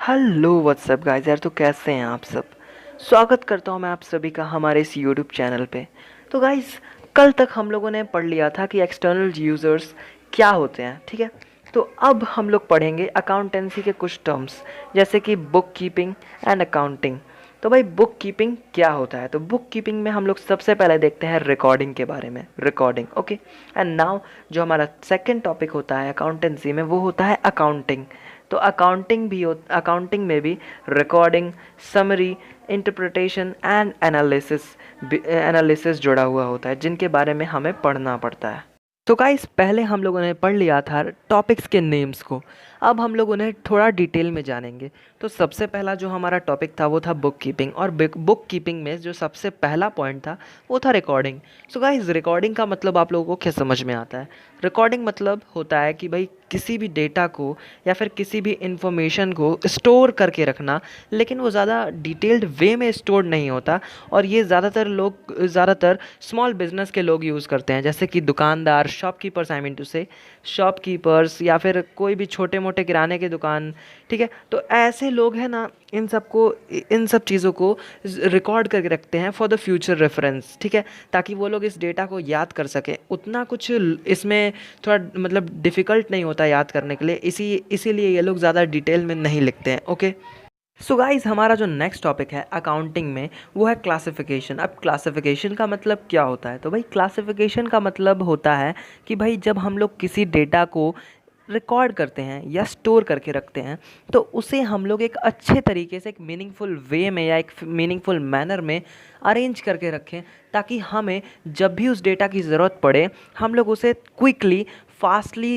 Hello what's up guys यार, तो कैसे हैं आप सब। स्वागत करता हूं मैं आप सभी का हमारे इस यूट्यूब चैनल पे। तो गाइस, कल तक हम लोगों ने पढ़ लिया था कि एक्सटर्नल यूज़र्स क्या होते हैं, ठीक है। तो अब हम लोग पढ़ेंगे अकाउंटेंसी के कुछ टर्म्स, जैसे कि बुक कीपिंग एंड अकाउंटिंग। तो भाई, बुक कीपिंग क्या होता है? तो बुक कीपिंग में हम लोग सबसे पहले देखते हैं रिकॉर्डिंग के बारे में। Recording, okay. एंड नाउ जो हमारा सेकंड टॉपिक होता है अकाउंटेंसी में, वो होता है अकाउंटिंग। तो अकाउंटिंग में भी recording, summary, interpretation and analysis जुड़ा हुआ होता है, जिनके बारे में हमें पढ़ना पड़ता है। तो गाइस, पहले हम लोगों ने पढ़ लिया था टॉपिक्स के नेम्स को। अब हम लोग उन्हें थोड़ा डिटेल में जानेंगे। तो सबसे पहला जो हमारा टॉपिक था वो था बुक कीपिंग, और बुक कीपिंग में जो सबसे पहला पॉइंट था वो था रिकॉर्डिंग। सो गाइस, रिकॉर्डिंग का मतलब आप लोगों को क्या समझ में आता है? रिकॉर्डिंग मतलब होता है कि भाई किसी भी डेटा को या फिर किसी भी इंफॉर्मेशन को स्टोर करके रखना, लेकिन वो ज़्यादा डिटेल्ड वे में स्टोर नहीं होता। और ये ज़्यादातर स्मॉल बिजनेस के लोग यूज़ करते हैं, जैसे कि दुकानदार, शॉपकीपर्स, आई मीन टू से शॉपकीपर्स, या फिर कोई भी छोटे मोटे किराने की दुकान, ठीक है। तो ऐसे लोग हैं ना, इन सब चीज़ों को रिकॉर्ड करके रखते हैं फॉर द फ्यूचर रेफरेंस, ठीक है, ताकि वो लोग इस डेटा को याद कर सकें। उतना कुछ इसमें थोड़ा मतलब डिफ़िकल्ट नहीं होता याद करने के लिए, इसीलिए ये लोग ज़्यादा डिटेल में नहीं लिखते हैं, ओके। सो गाइस, हमारा जो नेक्स्ट टॉपिक है अकाउंटिंग में, वो है क्लासिफिकेशन। अब क्लासिफिकेशन का मतलब क्या होता है? तो भाई, क्लासिफिकेशन का मतलब होता है कि भाई जब हम लोग किसी डेटा को रिकॉर्ड करते हैं या स्टोर करके रखते हैं, तो उसे हम लोग एक अच्छे तरीके से, एक मीनिंगफुल वे में या एक मीनिंगफुल मैनर में अरेंज करके रखें, ताकि हमें जब भी उस डेटा की ज़रूरत पड़े, हम लोग उसे क्विकली, फास्टली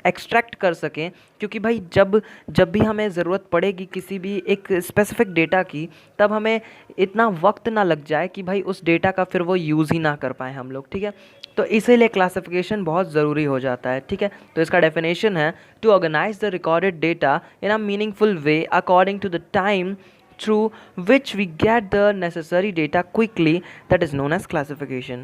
एक्सट्रैक्ट कर सकें। क्योंकि भाई जब जब भी हमें ज़रूरत पड़ेगी किसी भी एक स्पेसिफिक डेटा की, तब हमें इतना वक्त ना लग जाए कि भाई उस डेटा का फिर वो यूज़ ही ना कर पाएँ हम लोग, ठीक है। तो इसीलिए क्लासिफिकेशन बहुत ज़रूरी हो जाता है, ठीक है। तो इसका डेफिनेशन है to organise the recorded data in a meaningful way according to the time through which we get the necessary data quickly, that is known as classification.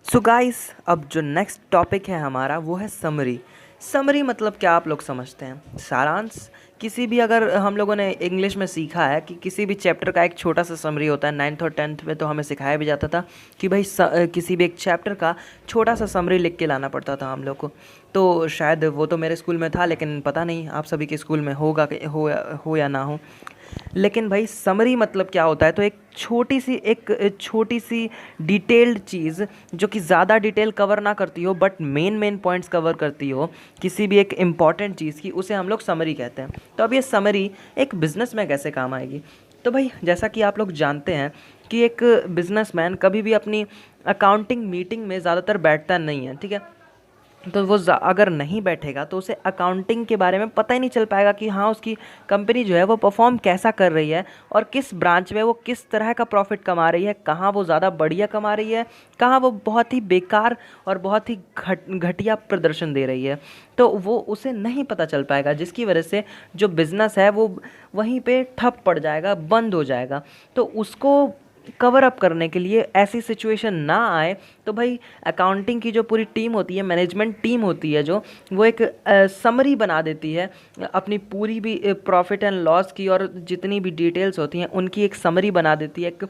So guys, अब जो नेक्स्ट टॉपिक है हमारा वो है summary. Summary मतलब क्या आप लोग समझते हैं? सारांश। किसी भी, अगर हम लोगों ने इंग्लिश में सीखा है कि किसी भी चैप्टर का एक छोटा सा समरी होता है, 9th और 10th में तो हमें सिखाया भी जाता था कि भाई किसी भी एक चैप्टर का छोटा सा समरी लिख के लाना पड़ता था हम लोग को। तो शायद वो तो मेरे स्कूल में था, लेकिन पता नहीं आप सभी के स्कूल में होगा कि हो या ना हो। लेकिन भाई, समरी मतलब क्या होता है? तो एक छोटी सी डिटेल्ड चीज़, जो कि ज़्यादा डिटेल कवर ना करती हो बट मेन पॉइंट्स कवर करती हो किसी भी एक इम्पॉर्टेंट चीज़ की, उसे हम लोग समरी कहते हैं। तो अब ये समरी एक बिज़नेस में कैसे काम आएगी? तो भाई, जैसा कि आप लोग जानते हैं कि एक बिजनेसमैन कभी भी अपनी अकाउंटिंग मीटिंग में ज़्यादातर बैठता नहीं है, ठीक है। तो वो अगर नहीं बैठेगा तो उसे अकाउंटिंग के बारे में पता ही नहीं चल पाएगा कि हाँ, उसकी कंपनी जो है वो परफॉर्म कैसा कर रही है, और किस ब्रांच में वो किस तरह का प्रॉफिट कमा रही है, कहाँ वो ज़्यादा बढ़िया कमा रही है, कहाँ वो बहुत ही बेकार और बहुत ही घटिया प्रदर्शन दे रही है। तो वो उसे नहीं पता चल पाएगा, जिसकी वजह से जो बिज़नेस है वो वहीं पे ठप पड़ जाएगा, बंद हो जाएगा। तो उसको कवर अप करने के लिए, ऐसी सिचुएशन ना आए, तो भाई अकाउंटिंग की जो पूरी टीम होती है, मैनेजमेंट टीम होती है जो, वो एक समरी बना देती है अपनी पूरी भी प्रॉफिट एंड लॉस की, और जितनी भी डिटेल्स होती हैं उनकी एक समरी बना देती है। एक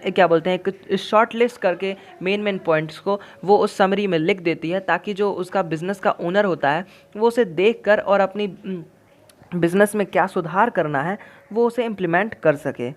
क्या बोलते हैं, एक शॉर्ट लिस्ट करके मेन पॉइंट्स को वो उस समरी में लिख देती है, ताकि जो उसका बिज़नेस का ओनर होता है वो उसे देख कर और अपनी बिज़नेस में क्या सुधार करना है वो उसे इम्प्लीमेंट कर सके।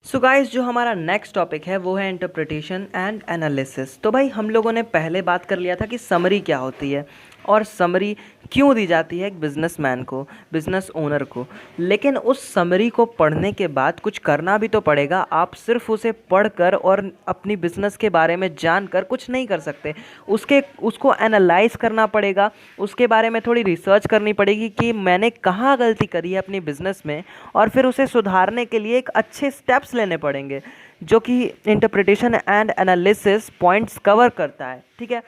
सो गाइस, जो हमारा नेक्स्ट टॉपिक है वो है इंटरप्रिटेशन एंड एनालिसिस। तो भाई, हम लोगों ने पहले बात कर लिया था कि समरी क्या होती है और समरी क्यों दी जाती है एक बिजनेसमैन को, बिजनेस ओनर को। लेकिन उस समरी को पढ़ने के बाद कुछ करना भी तो पड़ेगा। आप सिर्फ उसे पढ़कर और अपनी बिजनेस के बारे में जानकर कुछ नहीं कर सकते। उसको एनालाइज करना पड़ेगा, उसके बारे में थोड़ी रिसर्च करनी पड़ेगी कि मैंने कहाँ गलती करी है अपनी बिजनेस में, और फिर उसे सुधारने के लिए एक अच्छे स्टेप्स लेने पड़ेंगे, जो कि interpretation and analysis points cover करता है, ठीक है।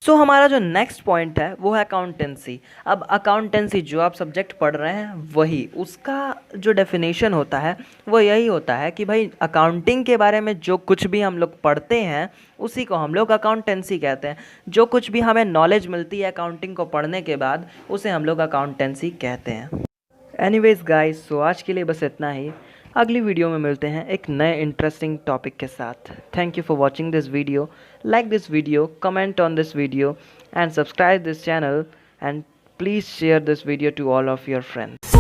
सो हमारा जो नेक्स्ट पॉइंट है वो है अकाउंटेंसी। अब अकाउंटेंसी जो आप सब्जेक्ट पढ़ रहे हैं, वही उसका जो डेफिनेशन होता है वो यही होता है कि भाई अकाउंटिंग के बारे में जो कुछ भी हम लोग पढ़ते हैं उसी को हम लोग अकाउंटेंसी कहते हैं। जो कुछ भी हमें नॉलेज मिलती है अकाउंटिंग को पढ़ने के बाद, उसे हम लोग अकाउंटेंसी कहते हैं। एनीवेज गाइस, सो आज के लिए बस इतना ही। अगली वीडियो में मिलते हैं एक नए इंटरेस्टिंग टॉपिक के साथ। Thank you for watching this video. Like this video, comment on this video and subscribe this channel, and please share this video to all of your friends.